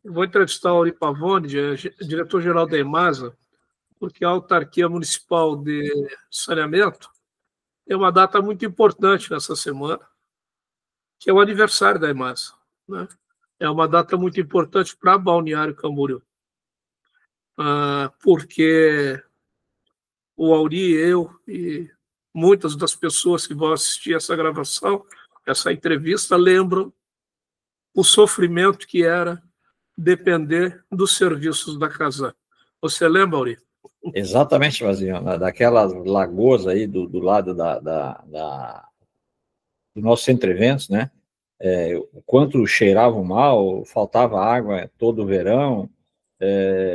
vou entrevistar o Auri Pavone, diretor-geral da EMASA, porque a autarquia municipal de saneamento tem uma data muito importante nessa semana, que é o aniversário da EMASA, né? É uma data muito importante para Balneário Camboriú, porque o Auri, eu e muitas das pessoas que vão assistir essa gravação, essa entrevista, lembram o sofrimento que era depender dos serviços da Casan. Você lembra, Auri? Exatamente, Vazinho, daquelas lagoas aí do lado do nosso centro de eventos, né? O quanto cheiravam mal, faltava água todo o verão,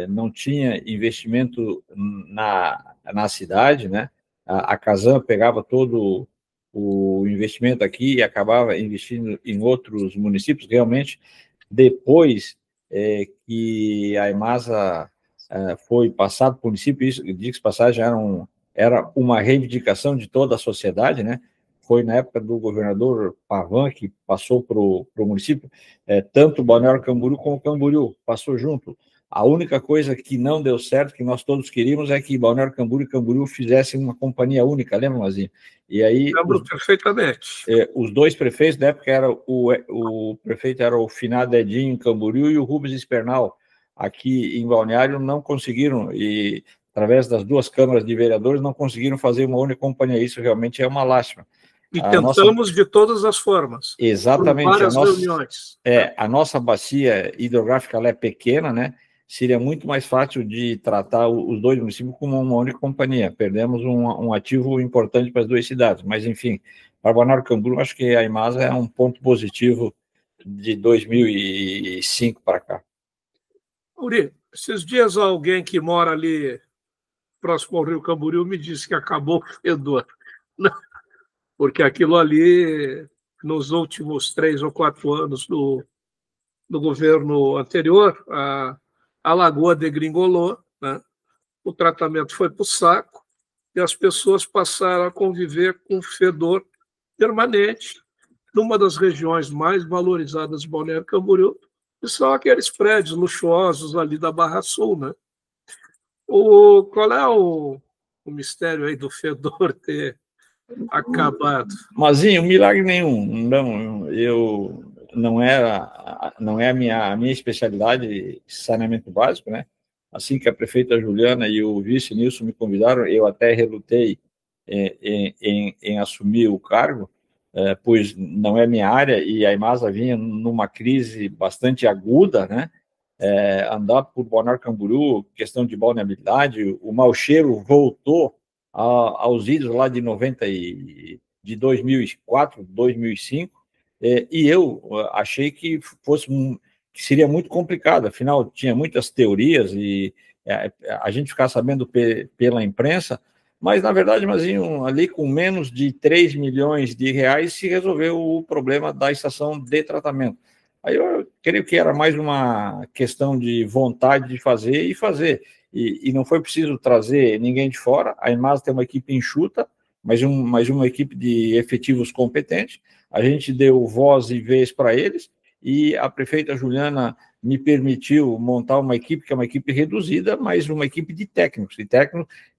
não tinha investimento na cidade, né? A Casan pegava todo o investimento aqui e acabava investindo em outros municípios. Realmente, depois que a EMASA foi passado para o município, isso, diga-se passagem, era uma reivindicação de toda a sociedade, né? Foi na época do governador Pavan que passou para o município, tanto Balneário Camboriú como Camboriú, passou junto. A única coisa que não deu certo, que nós todos queríamos, é que Balneário Camboriú e Camboriú fizessem uma companhia única, lembra, Mazinho? E aí, lembro perfeitamente. Os dois prefeitos, da época, o prefeito era o finado Edinho em Camboriú e o Rubens Espernal, aqui em Balneário, não conseguiram, e através das duas câmaras de vereadores, não conseguiram fazer uma única companhia. Isso realmente é uma lástima. E tentamos de todas as formas. Exatamente. Várias reuniões. A nossa bacia hidrográfica ela é pequena, né? Seria muito mais fácil de tratar os dois municípios como uma única companhia. Perdemos um ativo importante para as duas cidades. Mas, enfim, para Balneário Camboriú, acho que a EMASA é um ponto positivo de 2005 para cá. Auri, esses dias alguém que mora ali próximo ao Rio Camboriú me disse que acabou o fedor. Porque aquilo ali, nos últimos 3 ou 4 anos do governo anterior, a lagoa degringolou, né? O tratamento foi para o saco e as pessoas passaram a conviver com fedor permanente numa das regiões mais valorizadas de Balneário Camboriú, que são aqueles prédios luxuosos ali da Barra Sul, né? Qual é o mistério aí do fedor ter acabado? Mazinho, milagre nenhum. Não é a minha especialidade saneamento básico, né? Assim que a prefeita Juliana e o vice Nilson me convidaram, eu até relutei em assumir o cargo, pois não é minha área, e a EMASA vinha numa crise bastante aguda, né? Andar por Balneário Camboriú, questão de balneabilidade, o mau cheiro voltou aos idos lá de 2004, 2005, e eu achei que que seria muito complicado, afinal tinha muitas teorias e a gente ficar sabendo pela imprensa, mas na verdade, Mazinho, ali com menos de 3 milhões de reais se resolveu o problema da estação de tratamento. Aí eu creio que era mais uma questão de vontade de fazer e fazer. E não foi preciso trazer ninguém de fora. A EMASA tem uma equipe enxuta, mas uma equipe de efetivos competentes. A gente deu voz e vez para eles, e a prefeita Juliana me permitiu montar uma equipe, que é uma equipe reduzida, mas uma equipe de técnicos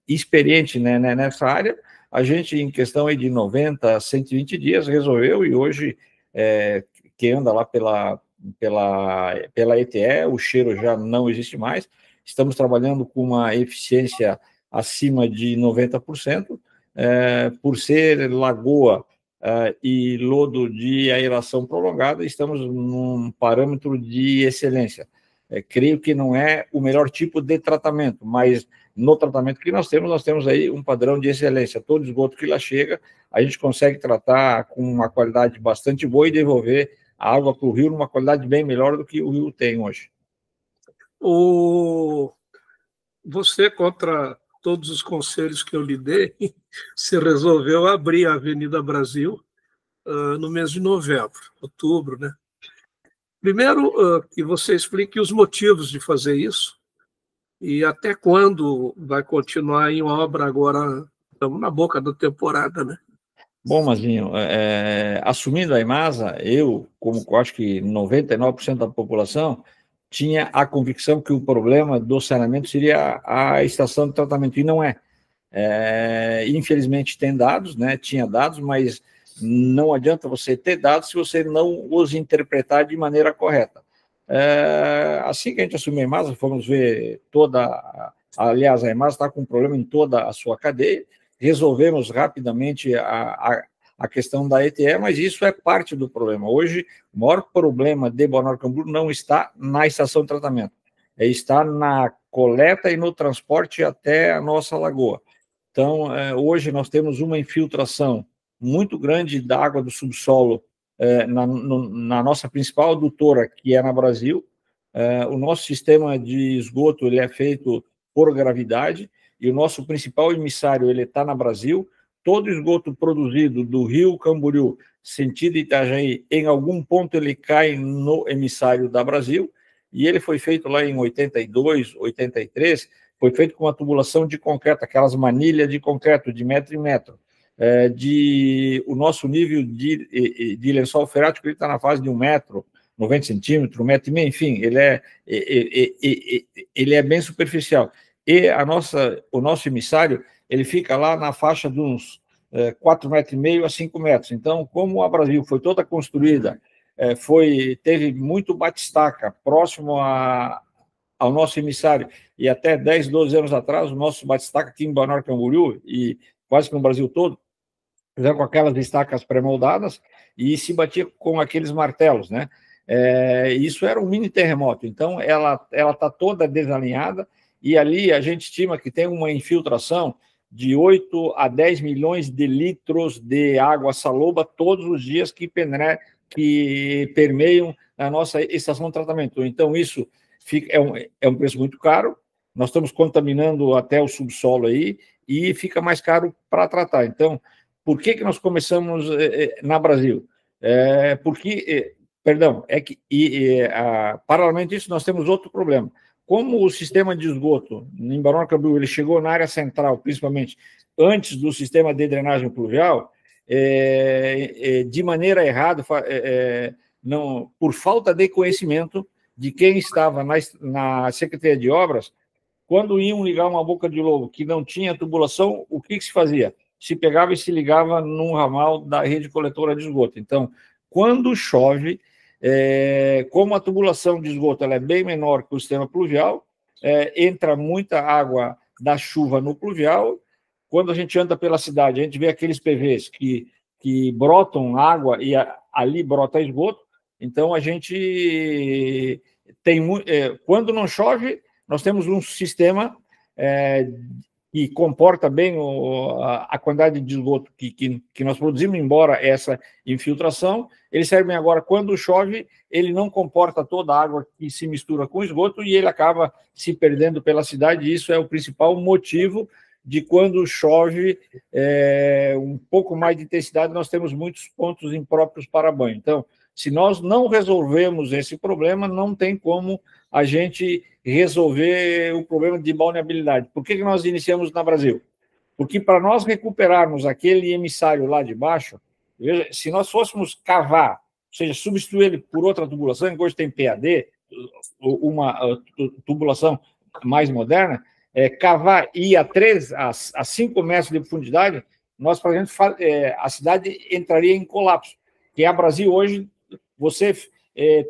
experientes, né, nessa área. A gente, em questão aí de 90 a 120 dias, resolveu, e hoje, que anda lá pela ETE, o cheiro já não existe mais. Estamos trabalhando com uma eficiência acima de 90%, por ser lagoa e lodo de aeração prolongada, estamos num parâmetro de excelência. Creio que não é o melhor tipo de tratamento, mas no tratamento que nós temos aí um padrão de excelência. Todo esgoto que lá chega, a gente consegue tratar com uma qualidade bastante boa e devolver a água para o rio numa qualidade bem melhor do que o rio tem hoje. Você, contra todos os conselhos que eu lhe dei, se resolveu abrir a Avenida Brasil no mês de novembro, outubro, né? Primeiro, que você explique os motivos de fazer isso e até quando vai continuar em obra agora. Estamos na boca da temporada, né? Bom, Mazinho, assumindo a EMASA, eu, como acho que 99% da população, tinha a convicção que o problema do saneamento seria a estação de tratamento, e não é. Infelizmente tem dados, né? Tinha dados, mas não adianta você ter dados se você não os interpretar de maneira correta. Assim que a gente assumiu a EMASA, fomos ver aliás, a EMASA está com um problema em toda a sua cadeia, resolvemos rapidamente a questão da ETE, mas isso é parte do problema. Hoje, o maior problema de Balneário Camboriú não está na estação de tratamento, está na coleta e no transporte até a nossa lagoa. Então, hoje nós temos uma infiltração muito grande da água do subsolo na nossa principal adutora, que é na Brasil. O nosso sistema de esgoto ele é feito por gravidade, e o nosso principal emissário ele está na Brasil. Todo esgoto produzido do Rio Camboriú, sentido Itajaí, em algum ponto ele cai no emissário da Brasil, e ele foi feito lá em 82, 83, foi feito com uma tubulação de concreto, aquelas manilhas de concreto de metro em metro. O nosso nível de lençol freático está na fase de 1 metro, 90 centímetros, 1,5 metro, enfim, ele é bem superficial. E o nosso emissário, ele fica lá na faixa de uns 4,5 metros a 5 metros. Então, como a Brasil foi toda construída, teve muito batistaca próximo ao nosso emissário, e até 10, 12 anos atrás, o nosso batistaca aqui em Balneário Camboriú, e quase que no Brasil todo, fizeram com aquelas estacas pré-moldadas e se batia com aqueles martelos, né? Isso era um mini terremoto, então ela está toda desalinhada, e ali a gente estima que tem uma infiltração de 8 a 10 milhões de litros de água saloba todos os dias que permeiam a nossa estação de tratamento. Então, isso é um preço muito caro, nós estamos contaminando até o subsolo aí, e fica mais caro para tratar. Então, por que nós começamos na Brasil? Paralelamente a isso, nós temos outro problema. Como o sistema de esgoto em Balneário Camboriú ele chegou na área central, principalmente antes do sistema de drenagem pluvial, de maneira errada, por falta de conhecimento de quem estava na Secretaria de Obras, quando iam ligar uma boca de lobo que não tinha tubulação, o que se fazia? Se pegava e se ligava num ramal da rede coletora de esgoto. Então, quando chove, como a tubulação de esgoto ela é bem menor que o sistema pluvial, entra muita água da chuva no pluvial. Quando a gente anda pela cidade, a gente vê aqueles PVs que brotam água e ali brota esgoto. Então, a gente tem... quando não chove, nós temos um sistema que comporta bem a quantidade de esgoto que nós produzimos, embora essa infiltração. Eles servem agora, quando chove, ele não comporta toda a água que se mistura com o esgoto e ele acaba se perdendo pela cidade, e isso é o principal motivo de quando chove um pouco mais de intensidade, nós temos muitos pontos impróprios para banho. Então, se nós não resolvemos esse problema, não tem como a gente resolver o problema de balneabilidade. Por que nós iniciamos no Brasil? Porque para nós recuperarmos aquele emissário lá de baixo, se nós fôssemos cavar, ou seja, substituir ele por outra tubulação, que hoje tem PAD, uma tubulação mais moderna, cavar e ir a 5 metros de profundidade, nós, por exemplo, a cidade entraria em colapso. Que a Brasil hoje, você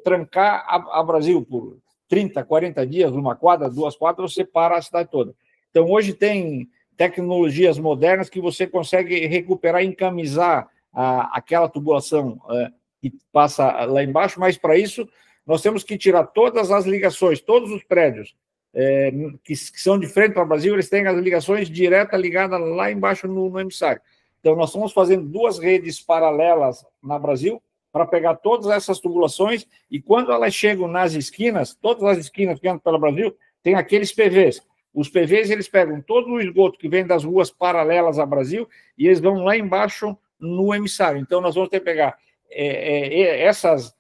trancar a Brasil por 30, 40 dias, uma quadra, 2 quadras, você para a cidade toda. Então, hoje tem tecnologias modernas que você consegue recuperar e encamisar aquela tubulação que passa lá embaixo, mas para isso nós temos que tirar todas as ligações, todos os prédios que são de frente para o Brasil, eles têm as ligações diretas ligadas lá embaixo no emissário. Então, nós estamos fazendo 2 redes paralelas na Brasil para pegar todas essas tubulações, e quando elas chegam nas esquinas, todas as esquinas que andam pelo Brasil, tem aqueles PVs. Os PVs, eles pegam todo o esgoto que vem das ruas paralelas ao Brasil e eles vão lá embaixo no emissário. Então, nós vamos ter que pegar esses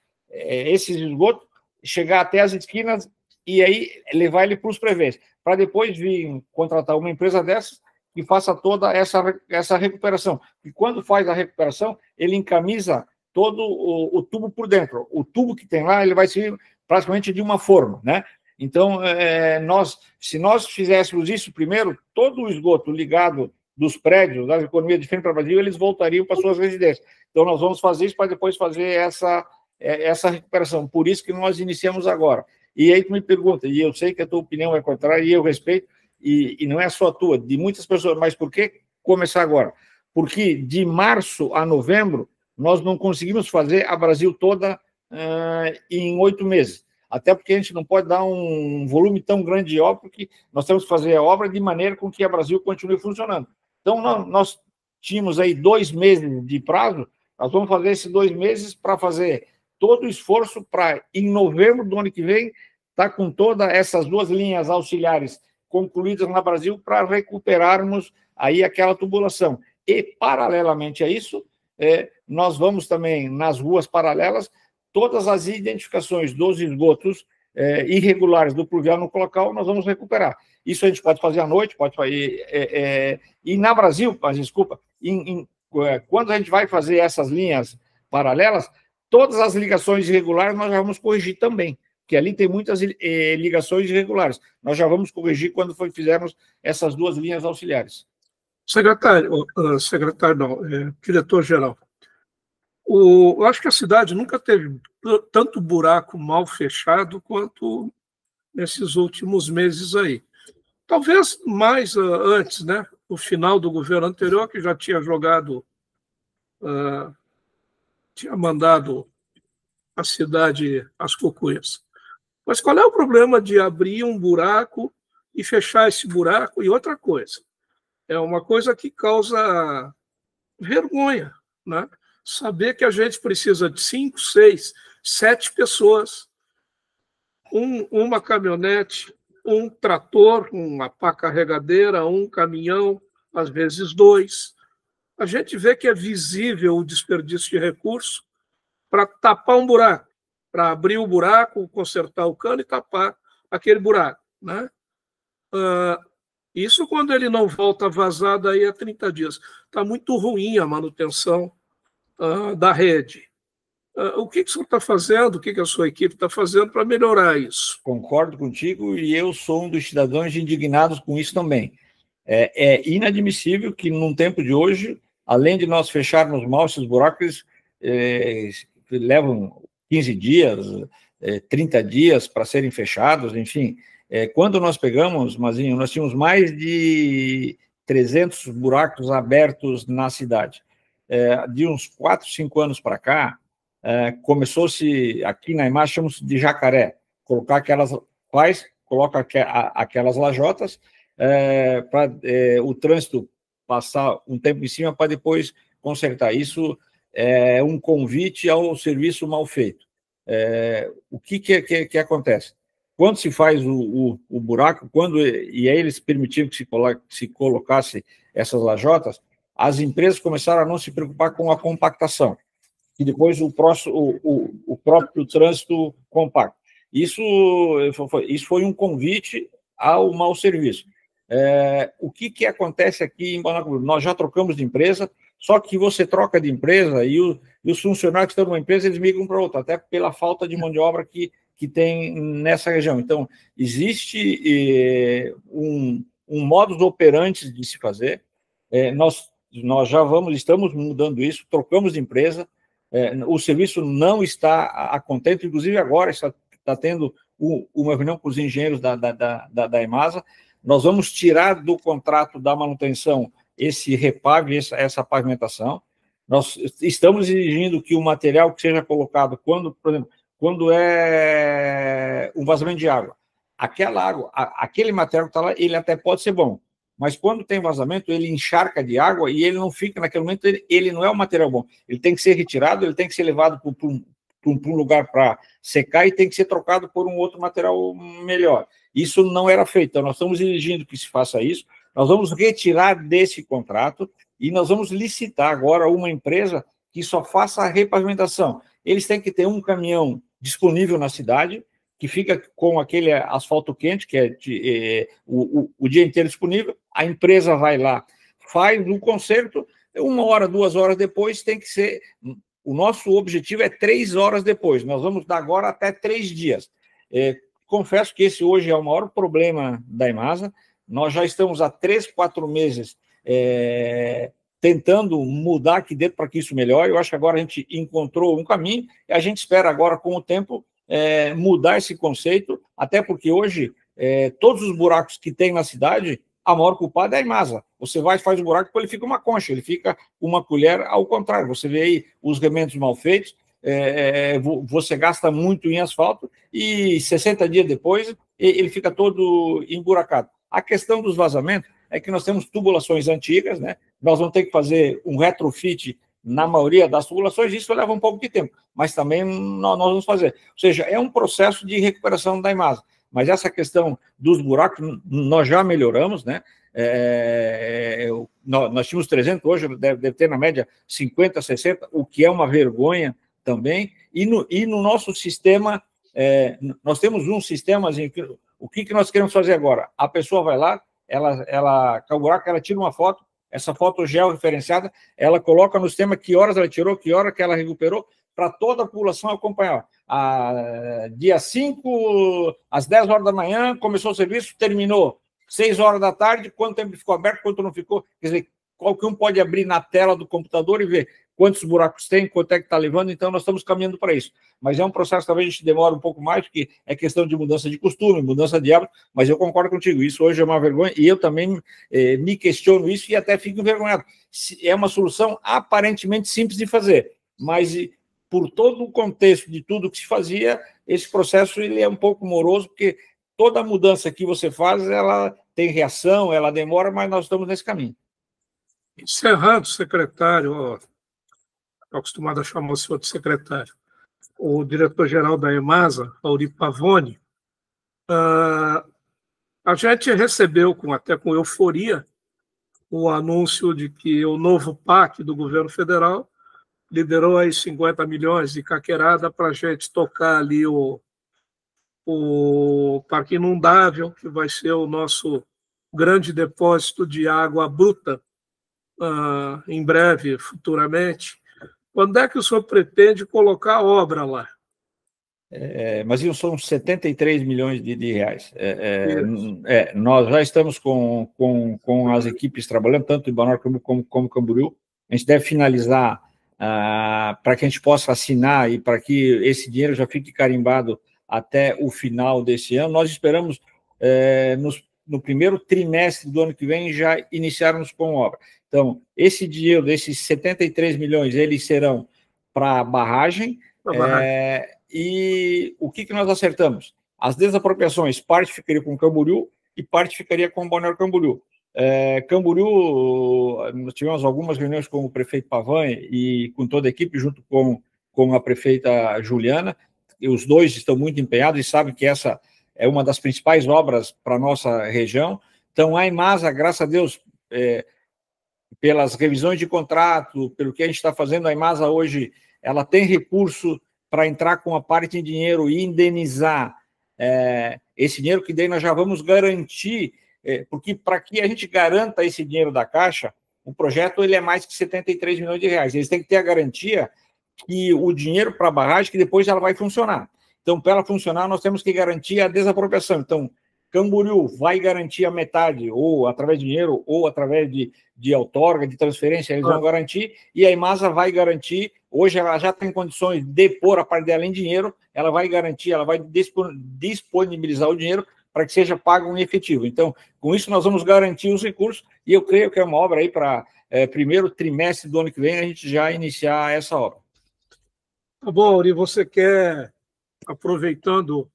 esgotos, chegar até as esquinas e aí levar ele para os PVs, para depois vir contratar uma empresa dessas que faça toda essa recuperação. E quando faz a recuperação, ele encamisa todo o tubo por dentro. O tubo que tem lá, ele vai servir praticamente de uma forma, né? Então, se nós fizéssemos isso primeiro, todo o esgoto ligado dos prédios, da economia de frente para o Brasil, eles voltariam para suas residências. Então, nós vamos fazer isso para depois fazer essa recuperação. Por isso que nós iniciamos agora. E aí tu me pergunta, e eu sei que a tua opinião é contrária, e eu respeito, e não é só a tua, de muitas pessoas, mas por que começar agora? Porque de março a novembro, nós não conseguimos fazer a Brasil toda em 8 meses. Até porque a gente não pode dar um volume tão grande de obra, porque nós temos que fazer a obra de maneira com que a Brasil continue funcionando. Então, nós tínhamos aí 2 meses de prazo, nós vamos fazer esses 2 meses para fazer todo o esforço para, em novembro do ano que vem, estar com todas essas 2 linhas auxiliares concluídas no Brasil para recuperarmos aí aquela tubulação. E, paralelamente a isso, nós vamos também, nas ruas paralelas, todas as identificações dos esgotos irregulares do pluvial no local, nós vamos recuperar. Isso a gente pode fazer à noite, pode fazer... e na Brasil, mas desculpa, quando a gente vai fazer essas linhas paralelas, todas as ligações irregulares nós já vamos corrigir também, porque ali tem muitas ligações irregulares. Nós já vamos corrigir quando fizermos essas 2 linhas auxiliares. Diretor-geral, eu acho que a cidade nunca teve tanto buraco mal fechado quanto nesses últimos meses aí. Talvez mais antes, né? O final do governo anterior, que já tinha tinha mandado a cidade às cucuias. Mas qual é o problema de abrir um buraco e fechar esse buraco? E outra coisa, é uma coisa que causa vergonha, né? Saber que a gente precisa de 5, 6, 7 pessoas, uma caminhonete, um trator, uma pá carregadeira, um caminhão, às vezes 2. A gente vê que é visível o desperdício de recursos para tapar um buraco, para abrir o buraco, consertar o cano e tapar aquele buraco, né? Isso quando ele não volta vazado aí a 30 dias. Está muito ruim a manutenção da rede. O que o senhor está fazendo, o que a sua equipe está fazendo para melhorar isso? Concordo contigo e eu sou um dos cidadãos indignados com isso também. É inadmissível que, num tempo de hoje, além de nós fecharmos mal esses buracos, levam 15 dias, 30 dias para serem fechados, enfim. Quando nós pegamos, Mazinho, nós tínhamos mais de 300 buracos abertos na cidade. De uns 4, 5 anos para cá, começou-se, aqui na imagem, chamamos de jacaré, coloca aquelas lajotas para o trânsito passar um tempo em cima para depois consertar. Isso é um convite ao serviço mal feito. O que acontece? Quando se faz o buraco, e aí eles permitiram que se colocasse essas lajotas, as empresas começaram a não se preocupar com a compactação, e depois o próprio trânsito compacto. Isso foi um convite ao mau serviço. O que acontece aqui em Balneário Camboriú? Nós já trocamos de empresa, só que você troca de empresa e os funcionários que estão numa empresa, eles migram para outra, até pela falta de mão de obra que tem nessa região. Então, existe um modus operandi de se fazer. Nós já estamos mudando isso, trocamos de empresa, o serviço não está a contento, inclusive agora está tendo uma reunião com os engenheiros da EMASA. Nós vamos tirar do contrato da manutenção esse repave, essa pavimentação. Nós estamos exigindo que o material que seja colocado, por exemplo, quando é um vazamento de água, aquela água, aquele material que está lá, ele até pode ser bom, mas quando tem vazamento, ele encharca de água e ele não fica, naquele momento, ele não é um material bom. Ele tem que ser retirado, ele tem que ser levado para um lugar para secar e tem que ser trocado por um outro material melhor. Isso não era feito, então nós estamos exigindo que se faça isso, nós vamos retirar desse contrato e nós vamos licitar agora uma empresa que só faça a repavimentação. Eles têm que ter um caminhão disponível na cidade, que fica com aquele asfalto quente, que é o dia inteiro disponível, a empresa vai lá, faz o conserto, 1 hora, 2 horas depois tem que ser... O nosso objetivo é 3 horas depois, nós vamos dar agora até 3 dias. Confesso que esse hoje é o maior problema da EMASA. Nós já estamos há 3, 4 meses tentando mudar aqui dentro para que isso melhore. Eu acho que agora a gente encontrou um caminho e a gente espera agora, com o tempo, mudar esse conceito, até porque hoje todos os buracos que tem na cidade, a maior culpada é a EMASA. Você vai e faz o buraco, ele fica uma concha, ele fica uma colher, ao contrário. Você vê aí os remendos mal feitos, você gasta muito em asfalto e 60 dias depois ele fica todo emburacado. A questão dos vazamentos é que nós temos tubulações antigas, né? Nós vamos ter que fazer um retrofit na maioria das tubulações, isso leva um pouco de tempo, mas também nós vamos fazer. Ou seja, é um processo de recuperação da EMASA. Mas essa questão dos buracos, nós já melhoramos, né? Nós tínhamos 300, hoje deve ter na média 50, 60, o que é uma vergonha também. E no nosso sistema, nós temos um sistema, o que nós queremos fazer agora? A pessoa vai lá, ela com o buraco, ela tira uma foto, essa foto georreferenciada, ela coloca no sistema que horas ela tirou, que hora que ela recuperou, para toda a população acompanhar. Dia 5, às 10 horas da manhã, começou o serviço, terminou 6 horas da tarde, quanto tempo ficou aberto, quanto não ficou. Quer dizer, qualquer um pode abrir na tela do computador e ver quantos buracos tem, quanto é que está levando, então nós estamos caminhando para isso. Mas é um processo que talvez a gente demore um pouco mais, porque é questão de mudança de costume, mudança de hábito, mas eu concordo contigo, isso hoje é uma vergonha, e eu também me questiono isso e até fico envergonhado. É uma solução aparentemente simples de fazer, mas por todo o contexto de tudo que se fazia, esse processo ele é um pouco moroso, porque toda mudança que você faz, ela tem reação, ela demora, mas nós estamos nesse caminho. Encerrando, secretário, estou acostumado a chamar o senhor de secretário, o diretor-geral da EMASA, Auri Pavone, a gente recebeu até com euforia o anúncio de que o novo PAC do governo federal liderou aí 50 milhões de caquerada para a gente tocar ali o Parque Inundável, que vai ser o nosso grande depósito de água bruta em breve, futuramente. Quando é que o senhor pretende colocar a obra lá? Mas são 73 milhões de reais. Nós já estamos com as equipes trabalhando, tanto em Balneário como Camboriú. A gente deve finalizar para que a gente possa assinar e para que esse dinheiro já fique carimbado até o final desse ano. Nós esperamos, no primeiro trimestre do ano que vem, já iniciarmos com a obra. Então, esse dinheiro, desses 73 milhões, eles serão para a barragem. E o que nós acertamos? As desapropriações, parte ficaria com Camboriú e parte ficaria com Balneário Camboriú. Camboriú, nós tivemos algumas reuniões com o prefeito Pavan e com toda a equipe, junto com a prefeita Juliana, e os dois estão muito empenhados e sabem que essa é uma das principais obras para a nossa região. Então, a EMASA, graças a Deus, pelas revisões de contrato, pelo que a gente está fazendo, a EMASA hoje ela tem recurso para entrar com a parte de dinheiro e indenizar esse dinheiro, que daí nós já vamos garantir, porque para que a gente garanta esse dinheiro da Caixa, o projeto ele é mais que 73 milhões de reais. Eles têm que ter a garantia que o dinheiro para a barragem, que depois ela vai funcionar. Então, para ela funcionar, nós temos que garantir a desapropriação. Então, Camboriú vai garantir a metade, ou através de dinheiro, ou através de outorga, de transferência, eles vão garantir, e a EMASA vai garantir. Hoje ela já tem condições de pôr a parte dela em dinheiro, ela vai garantir, ela vai disponibilizar o dinheiro para que seja pago em efetivo. Então, com isso, nós vamos garantir os recursos, e eu creio que é uma obra aí para primeiro trimestre do ano que vem, a gente já iniciar essa obra. Tá bom, Auri, você quer, aproveitando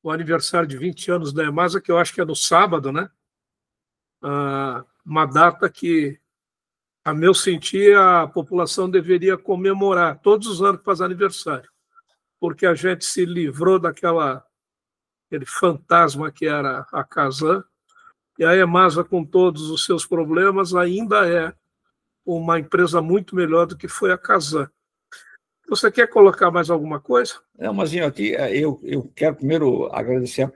o aniversário de 20 anos da EMASA, que eu acho que é no sábado, né? Uma data que, a meu sentir, a população deveria comemorar todos os anos que faz aniversário, porque a gente se livrou aquele fantasma que era a Casan, e a EMASA, com todos os seus problemas, ainda é uma empresa muito melhor do que foi a Casan. Você quer colocar mais alguma coisa? Não, mas aqui eu quero primeiro agradecer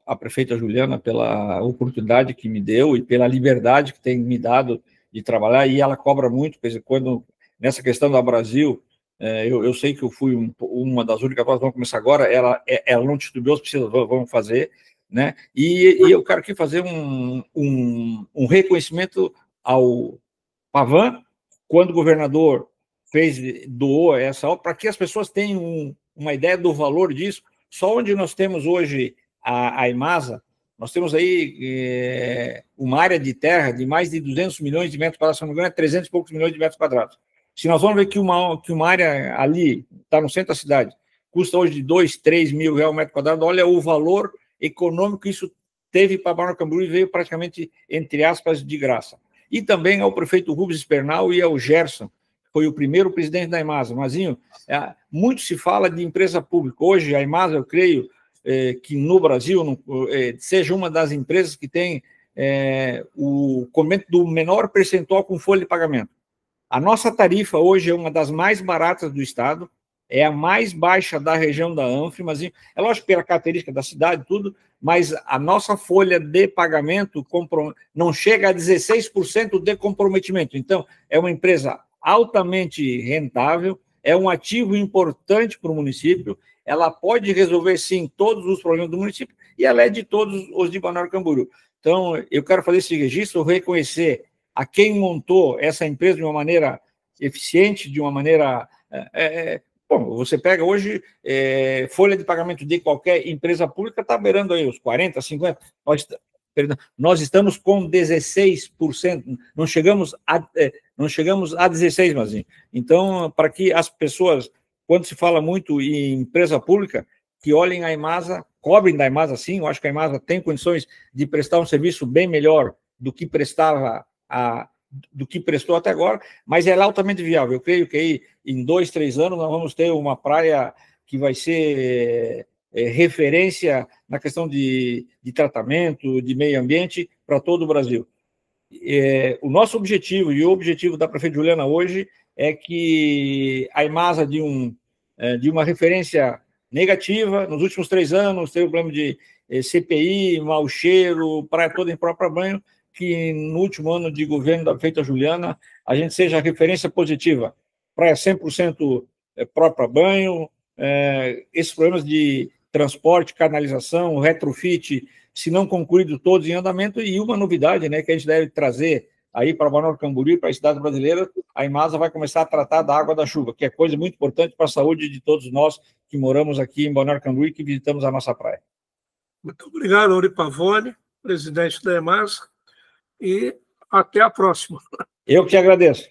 a prefeita Juliana pela oportunidade que me deu e pela liberdade que tem me dado de trabalhar, e ela cobra muito, quando nessa questão da Brasil, Eu sei que eu fui uma das únicas vozes, vamos começar agora, ela não titubeou, vamos fazer, né? E eu quero aqui fazer um reconhecimento ao Pavan, quando o governador doou essa obra, para que as pessoas tenham uma ideia do valor disso. Só onde nós temos hoje a Imasa, nós temos aí uma área de terra de mais de 200 milhões de metros quadrados, se não me engano, 300 e poucos milhões de metros quadrados. Se nós vamos ver que uma área ali, está no centro da cidade, custa hoje de 2, 3 mil reais o metro quadrado, olha o valor econômico que isso teve para Balneário Camboriú e veio praticamente, entre aspas, de graça. E também ao prefeito Rubens Espernal e ao Gerson, que foi o primeiro presidente da Imasa. Mazinho, muito se fala de empresa pública. Hoje, a Imasa, eu creio que no Brasil seja uma das empresas que tem o comento do menor percentual com folha de pagamento. A nossa tarifa hoje é uma das mais baratas do estado, é a mais baixa da região da Anfre, mas é lógico pela característica da cidade, tudo, mas a nossa folha de pagamento não chega a 16% de comprometimento. Então, é uma empresa altamente rentável, é um ativo importante para o município, ela pode resolver, sim, todos os problemas do município, e ela é de todos os de Balneário Camboriú. Então, eu quero fazer esse registro, reconhecer a quem montou essa empresa de uma maneira eficiente, de uma maneira... Bom, você pega hoje, folha de pagamento de qualquer empresa pública está beirando aí os 40, 50, nós estamos com 16%, não chegamos a 16%, Mazinho. Então, para que as pessoas, quando se fala muito em empresa pública, que olhem a Imasa, cobrem da Imasa, sim, eu acho que a Imasa tem condições de prestar um serviço bem melhor do que prestou até agora, mas ela é altamente viável. Eu creio que aí, em 2, 3 anos, nós vamos ter uma praia que vai ser referência na questão de tratamento, de meio ambiente, para todo o Brasil. O nosso objetivo, e o objetivo da prefeita Juliana hoje, é que a Imasa, de uma referência negativa, nos últimos 3 anos, teve o problema de CPI, mau cheiro, praia toda em próprio banho, que no último ano de governo da prefeita Juliana, a gente seja a referência positiva. Praia 100% própria banho, esses problemas de transporte, canalização, retrofit, se não concluído todos em andamento, e uma novidade, né, que a gente deve trazer aí para Balneário Camboriú, para a cidade brasileira, a Imasa vai começar a tratar da água da chuva, que é coisa muito importante para a saúde de todos nós que moramos aqui em Balneário Camboriú e que visitamos a nossa praia. Muito obrigado, Auri Pavone, presidente da Imasa, e até a próxima. Eu que te agradeço.